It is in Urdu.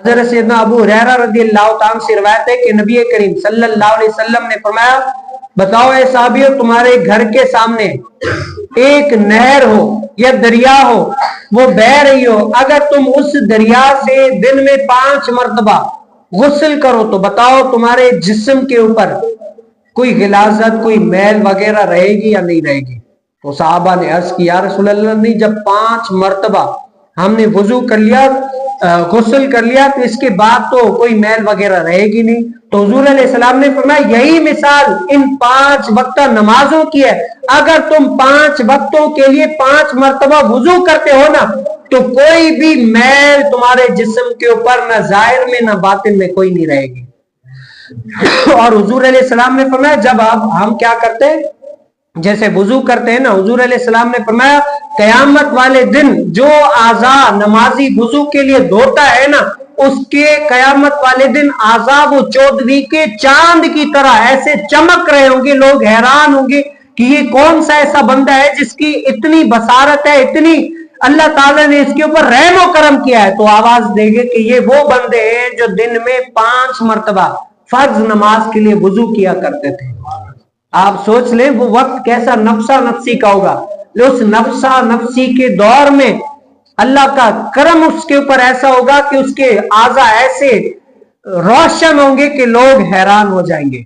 حضرت سیدنا ابو ہریرہ رضی اللہ تعالیٰ سے روایت ہے کہ نبی کریم صلی اللہ علیہ وسلم نے فرمایا بتاؤ اے صحابیو تمہارے گھر کے سامنے ایک نہر ہو یا دریا ہو وہ بہ رہی ہو اگر تم اس دریا سے دن میں 5 مرتبہ غسل کرو تو بتاؤ تمہارے جسم کے اوپر کوئی غلاظت کوئی میل وغیرہ رہے گی یا نہیں رہے گی؟ تو صحابہ نے عرض کی یا رسول اللہ نہیں جب 5 مرتبہ ہم نے وضو کر لیا غسل کر لیا تو اس کے بعد تو کوئی میل وغیرہ رہے گی نہیں۔ تو حضور علیہ السلام نے فرمایا یہی مثال ان 5 وقتہ نمازوں کی ہے، اگر تم 5 وقتوں کے لیے 5 مرتبہ وضو کرتے ہو نا تو کوئی بھی میل تمہارے جسم کے اوپر نہ ظاہر میں نہ باطن میں کوئی نہیں رہے گی۔ اور حضور علیہ السلام نے فرمایا جب ہم کیا کرتے ہیں جیسے وضو کرتے ہیں نا، حضور علیہ السلام نے فرمایا قیامت والے دن جو اعضاء نمازی وضو کے لیے دھوتا ہے نا اس کے قیامت والے دن اعضاء وہ 14ویں کے چاند کی طرح ایسے چمک رہے ہوں گے، لوگ حیران ہوں گے کہ یہ کون سا ایسا بندہ ہے جس کی اتنی بصارت ہے، اتنی اللہ تعالیٰ نے اس کے اوپر رحم و کرم کیا ہے۔ تو آواز دے گے کہ یہ وہ بندے ہیں جو دن میں 5 مرتبہ فرض نماز کے لیے وضو کیا کرتے تھے۔ آپ سوچ لیں وہ وقت کیسا نفسا نفسی کا ہوگا، اس نفسا نفسی کے دور میں اللہ کا کرم اس کے اوپر ایسا ہوگا کہ اس کے اعضاء ایسے روشن ہوں گے کہ لوگ حیران ہو جائیں گے۔